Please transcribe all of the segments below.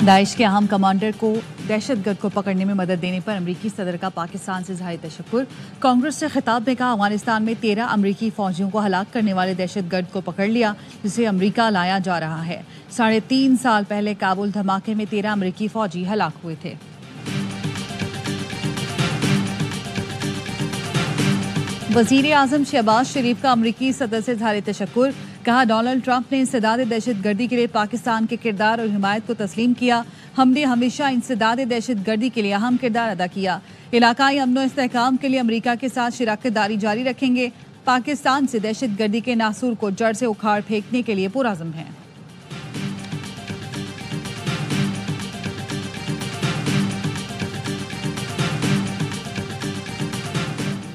Daesh के अहम commander को दहशतगर्द को पकड़ने में मदद देने पर अमरीकी सदर का पाकिस्तान से जाहिर तशक्कुर। कांग्रेस से खिताब में कहा, अफगानिस्तान में 13 अमरीकी फौजियों को हलाक करने वाले दहशतगर्द को पकड़ लिया, जिसे अमरीका लाया जा रहा है। 3.5 साल पहले काबुल धमाके में 13 अमरीकी फौजी हलाक हुए थे। वजीर आजम शहबाज शरीफ का अमरीकी सदर से जाहिर तशक्कुर। कहा, डोनाल्ड ट्रंप ने इंसदाद दहशतगर्दी के लिए पाकिस्तान के किरदार और हिमायत को तस्लीम किया। हमने हमेशा इंसदाद दहशतगर्दी के लिए अहम किरदार अदा किया। इलाकाई अमन और इस्तेहकाम के लिए अमरीका के साथ शराकतदारी जारी रखेंगे। पाकिस्तान से दहशतगर्दी के नासूर को जड़ से उखाड़ फेंकने के लिए पुरअज़्म है।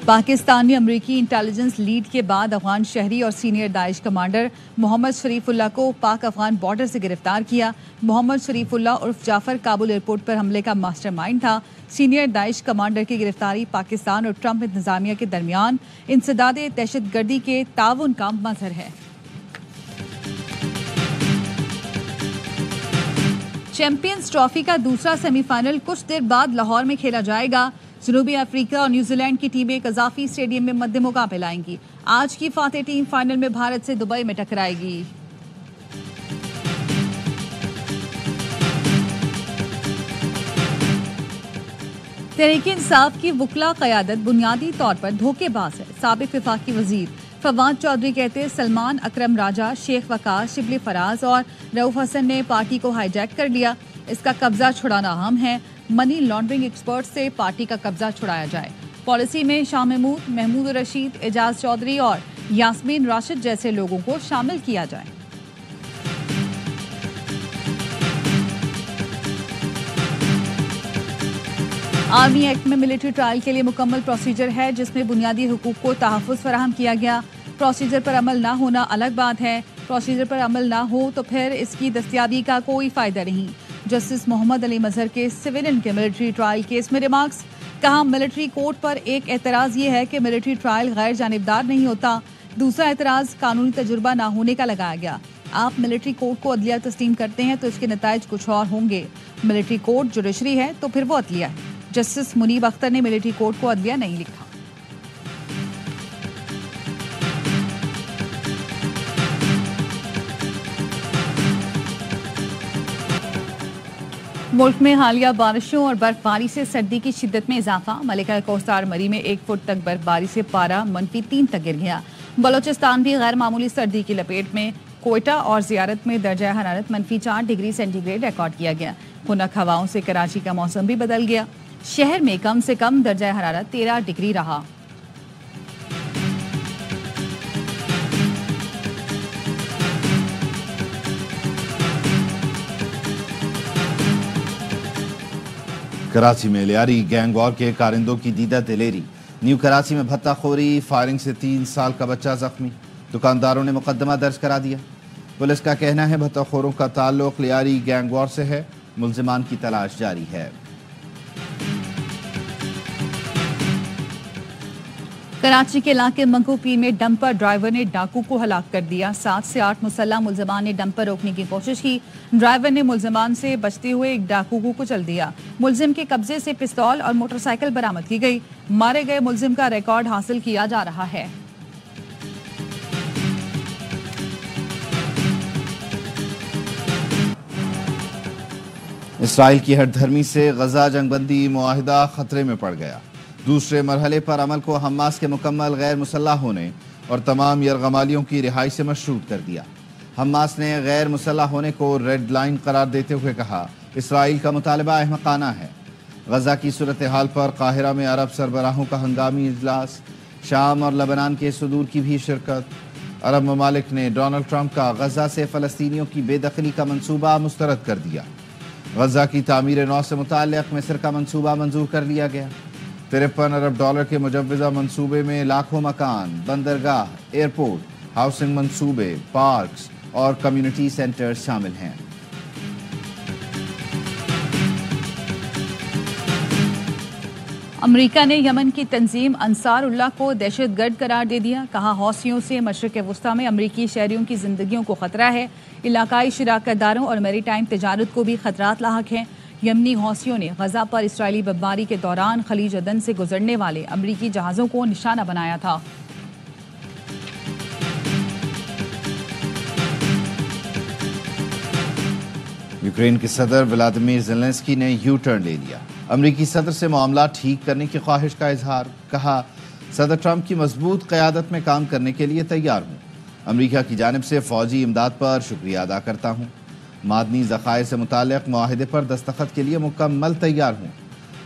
पाकिस्तान ने अमरीकी इंटेलिजेंस लीड के बाद अफगान शहरी और senior Daesh commander Mohammad Sharifullah को पाक अफगान बॉर्डर से गिरफ्तार किया। मोहम्मद शरीफुल्लाह उर्फ जाफर काबुल एयरपोर्ट पर हमले का मास्टरमाइंड था। सीनियर दाइश कमांडर की गिरफ्तारी पाकिस्तान और ट्रंप इंतजामिया के दरमियान इंसदाद दहशतगर्दी के ताउन का मजहर है। चैंपियंस ट्रॉफी का दूसरा सेमीफाइनल कुछ देर बाद लाहौर में खेला जाएगा। जनूबी अफ्रीका और न्यूजीलैंड की टीमें कजाफी स्टेडियम में मध्य मुकाबले आएंगी। आज की फातेह टीम फाइनल में भारत से दुबई में टकराएगी। तहरीक-ए-इंसाफ की वुकला क़यादत बुनियादी तौर पर धोखेबाज है। साबिक वफाकी वजीर फवाद चौधरी कहते हैं, सलमान अकरम राजा, शेख वकार, शिबली फराज और रऊफ हसन ने पार्टी को हाईजैक कर लिया। इसका कब्जा छुड़ाना अहम है। मनी लॉन्ड्रिंग एक्सपर्ट से पार्टी का कब्जा छुड़ाया जाए। पॉलिसी में शाह महमूद, महमूद रशीद, एजाज चौधरी और यास्मीन राशिद जैसे लोगों को शामिल किया जाए। आर्मी एक्ट में मिलिट्री ट्रायल के लिए मुकम्मल प्रोसीजर है, जिसमें बुनियादी हुकूक को तहफ़्फ़ुज़ फराहम किया गया। प्रोसीजर पर अमल ना होना अलग बात है। प्रोसीजर पर अमल ना हो तो फिर इसकी दस्तयाबी का कोई फ़ायदा नहीं। जस्टिस मोहम्मद अली मजहर के सिविलियन के मिलिट्री ट्रायल केस में रिमार्क्स। कहा, मिलिट्री कोर्ट पर एक एतराज़ ये है कि मिलिट्री ट्रायल गैर जानिबदार नहीं होता। दूसरा एतराज़ कानूनी तजुर्बा ना होने का लगाया गया। आप मिलिट्री कोर्ट को अदलिया तस्लीम करते हैं तो इसके नताइज कुछ और होंगे। मिलिट्री कोर्ट जुडिशरी है तो फिर वो अदलिया है। जस्टिस मुनीब अख्तर ने मिलिट्री कोर्ट को अदलिया नहीं लिखा। मुल्क में हालिया बारिशों और बर्फबारी से सर्दी की शिद्दत में इजाफा। मलिका कोस्तार मरी में 1 फुट तक बर्फबारी से पारा -3 तक गिर गया। बलोचिस्तान भी गैर मामूली सर्दी की लपेट में। कोयटा और जियारत में दर्जा हरारत -4 डिग्री सेंटीग्रेड रिकॉर्ड किया गया। खुनक हवाओं से कराची का मौसम भी बदल गया। शहर में कम से कम दर्जा हरारत 13 डिग्री रहा। कराची में लियारी गैंग वॉर के कारिंदों की दीदा दिलेरी। न्यू कराची में भत्ताखोरी, फायरिंग से 3 साल का बच्चा जख्मी। दुकानदारों ने मुकदमा दर्ज करा दिया। पुलिस का कहना है भत्ताखोरों का ताल्लुक लियारी गैंग वॉर से है। मुल्जिमान की तलाश जारी है। कराची के इलाके मंगूपीर में डंपर ड्राइवर ने डाकू को हलाक कर दिया। 7 से 8 मुसल्लह मुल्जिमान ने डंपर रोकने की कोशिश की। ड्राइवर ने मुल्जिमान से बचते हुए एक डाकू को कुचल दिया। मुल्जिम के कब्जे से पिस्तौल और मोटरसाइकिल बरामद की गई। मारे गए मुल्जिम का रिकॉर्ड हासिल किया जा रहा है। इसराइल की हठधर्मी से गजा जंगबंदी मुआहिदा खतरे में पड़ गया। दूसरे मरहले पर अमल को हमास के मुकम्मल गैर मुसल्लह होने और तमाम यरगमालियों की रिहाई से मशरूत कर दिया। हमास ने गैर मुसल्लह होने को रेड लाइन करार देते हुए कहा, इसराइल का मुतालबा अहमकाना है। गजा की सूरत हाल पर काहिरा में अरब सरबराहों का हंगामी इजलास। शाम और लबनान के सुदूर की भी शिरकत। अरब ममालिक ने डोनाल्ड ट्रंप का गजा से फ़लस्तीनियों की बेदखली का मंसूबा मुस्तरद कर दिया। गजा की तामीर नौ से मुताल्लिक़ मिस्र का मंसूबा मंजूर कर लिया गया। 53 अरब डॉलर के मुजव्वज़ा मंसूबे में लाखों मकान, बंदरगाह, एयरपोर्ट, हाउसिंग मंसूबे, पार्क्स और कम्युनिटी सेंटर शामिल हैं। अमेरिका ने यमन की तंजीम अंसारुल्लाह को दहशतगर्द करार दे दिया। कहा, हौसियों से मशरिक वस्ता में अमरीकी शहरियों की जिंदगियों को खतरा है। इलाकाई शराकतदारों और मैरीटाइम तजारत को भी खतरात लाहक हैं। यमनी हौसियों ने गजा पर इसराइली बमबारी के दौरान खलीज अदन से गुजरने वाले अमरीकी जहाज़ों को निशाना बनाया था। यूक्रेन के सदर व्लादिमीर ज़ेलेंस्की ने यू टर्न ले लिया। अमरीकी सदर से मामला ठीक करने की ख्वाहिश का इजहार। कहा, सदर ट्रंप की मजबूत क़यादत में काम करने के लिए तैयार हूँ। अमरीका की जानिब से फ़ौजी इमदाद पर शुक्रिया अदा करता हूँ। मादनी ज़खायर से मुताल्लिक़ मुआहिदे पर दस्तखत के लिए मुकम्मल तैयार हूँ।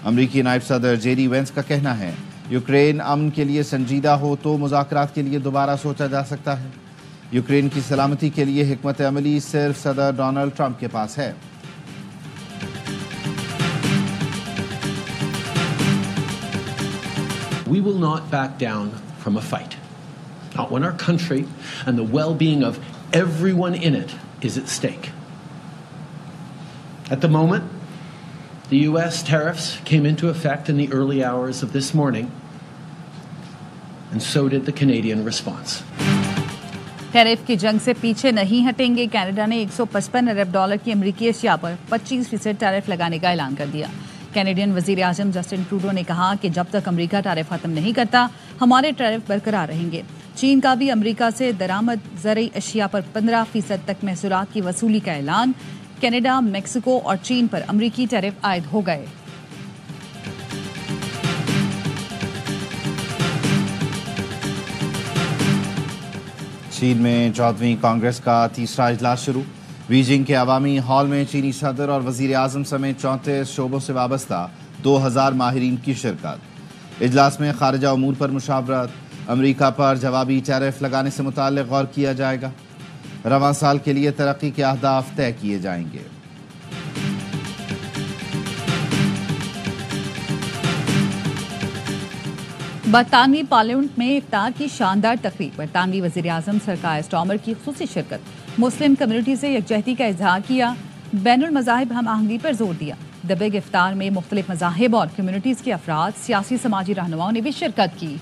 अमरीकी नायब सदर जेडी वेंस का कहना है, यूक्रेन अमन के लिए संजीदा हो तो मुज़ाकरात के लिए दोबारा सोचा जा सकता है। यूक्रेन की सलामती के लिए हिकमत अमली सिर्फ सदर डोनाल्ड ट्रंप के पास है। We will not back down from a fight. Not when our country and the well-being of everyone in it is at stake. At the moment, the U.S. tariffs came into effect in the early hours of this morning, and so did the Canadian response. Tariff की जंग से पीछे नहीं हटेंगे। Canada ने $155 अरब की अमरीकी अशिया पर 25% टैरिफ लगाने का ऐलान कर दिया। कैनेडियन वजीर आजम जस्टिन ट्रूडो ने कहा कि जब तक अमेरिका टैरिफ खत्म नहीं करता, हमारे टैरिफ बरकरार रहेंगे। चीन का भी अमेरिका से दरामद ज़रूरी अशिया पर 15% तक महसूलात की वसूली का ऐलान। कनाडा, मेक्सिको और चीन पर अमरीकी टैरिफ आयद हो गए। चीन में 14वीं कांग्रेस का तीसरा इजलास शुरू। बीजिंग के अवामी हॉल में चीनी सदर और वजीर आजम समेत 34 शोबों से वाबस्ता 2000 माहिरीन की शिरकत। इजलास में खारिजा उमूर पर मुशावरत, अमरीका पर जवाबी टैरिफ लगाने से मुताल्लिक़ गौर किया जाएगा। रवां साल के लिए तरक्की के अहदाफ तय किए जाएंगे। बरतानवी पार्लियामेंट में इफ्तार की शानदार तकरीब। बरतानवी वजीर आजम सर कायर स्टार्मर की खुसूसी शिरकत। मुस्लिम कम्युनिटी से यकजहती का इजहार किया। बैनुल मज़ाहिब हम आहंगी पर जोर दिया। द बिग इफ्तार में मुख्तलिफ मज़ाहिब और कम्युनिटीज़ के अफराद, सियासी समाजी रहनुमाओं ने भी शिरकत की।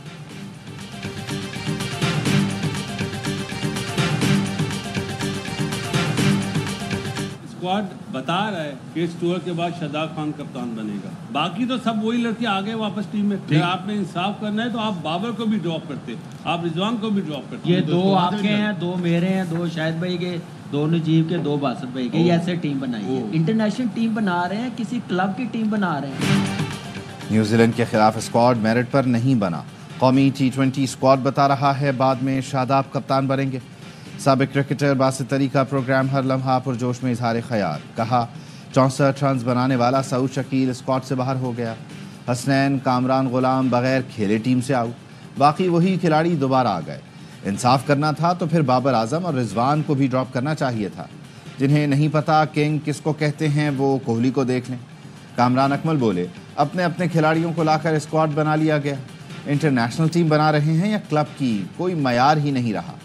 स्क्वाड बता रहा है कि इस टूर के बाद शादाब खान कप्तान बनेगा। बाकी तो सब वही लड़के आ गए वापस टीम में। अगर आपने इंसाफ करना है तो आप बाबर को भी ड्रॉप करते, आप रिजवान को भी ड्रॉप करते। ये दो आपके हैं, दो मेरे हैं, दो शाहिद भाई के, दो नजीब के, दो बासत भाई के। ये ऐसे टीम बनाई है। इंटरनेशनल टीम बना रहे हैं, किसी क्लब की टीम बना रहे हैं। न्यूजीलैंड के खिलाफ स्क्वाड मेरिट पर नहीं बना। कौमी T20 स्क्वाड बता रहा है बाद में शादाब कप्तान बनेंगे। साबिक क्रिकेटर बासित अली का प्रोग्राम हर लम्हा पुरजोश में इजहार ख्याल। कहा, 64 रन्स बनाने वाला सऊद शकील स्क्वाड से बाहर हो गया। हसनैन, कामरान गुलाम बगैर खेले टीम से आउट। बाकी वही खिलाड़ी दोबारा आ गए। इंसाफ करना था तो फिर बाबर आजम और रिजवान को भी ड्रॉप करना चाहिए था। जिन्हें नहीं पता किंग किसको कहते हैं वो कोहली को देख लें। कामरान अकमल बोले, अपने अपने खिलाड़ियों को लाकर स्क्वाड बना लिया गया। इंटरनेशनल टीम बना रहे हैं या क्लब की, कोई मयार ही नहीं रहा।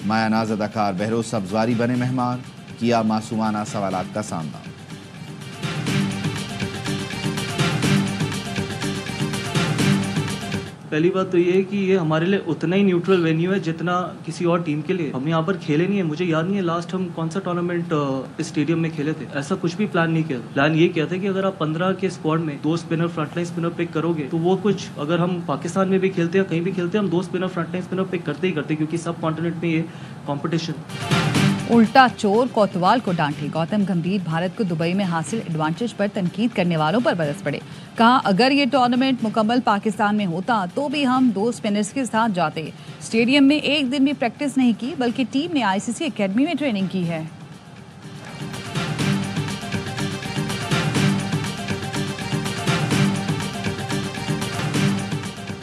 माया नाज अदाकार बहरोज सब्जवारी बने मेहमान। किया मासूमाना सवालात का सामना। पहली बात तो ये है कि ये हमारे लिए उतना ही न्यूट्रल वेन्यू है जितना किसी और टीम के लिए। हम यहाँ पर खेले नहीं है। मुझे याद नहीं है लास्ट हम कौन सा टूर्नामेंट इस स्टेडियम में खेले थे। ऐसा कुछ भी प्लान नहीं किया। प्लान ये किया था कि अगर आप 15 के स्क्वाड में 2 स्पिनर फ्रंटलाइन स्पिनर पिक करोगे तो वो कुछ, अगर हम पाकिस्तान में भी खेलते हैं, कहीं भी खेलते हैं, हम 2 स्पिनर फ्रंटलाइन स्पिनर पिक करते ही करते, क्योंकि सब कॉन्टिनेंट में ये कॉम्पिटिशन। उल्टा चोर कोतवाल को डांटे। गौतम गंभीर भारत को दुबई में हासिल एडवांटेज पर तनकीद करने वालों पर बरस पड़े। कहा, अगर ये टूर्नामेंट मुकम्मल पाकिस्तान में होता तो भी हम 2 स्पिनर्स के साथ जाते। स्टेडियम में एक दिन भी प्रैक्टिस नहीं की, बल्कि टीम ने ICC एकेडमी में ट्रेनिंग की है।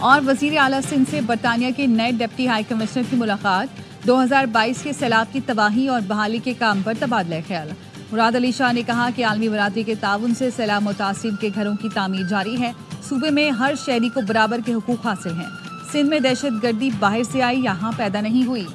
और वजीर आला सिंध से बरतानिया के नए डिप्टी हाई कमिश्नर की मुलाकात। 2022 के सैलाब की तबाही और बहाली के काम पर तबादला ख्याल। मुराद अली शाह ने कहा कि आलमी बरादरी के ताउन से सैलाब मुतासिर के घरों की तामीर जारी है। सूबे में हर शहरी को बराबर के हुकूक हासिल हैं। सिंध में दहशत गर्दी बाहर से आई, यहाँ पैदा नहीं हुई।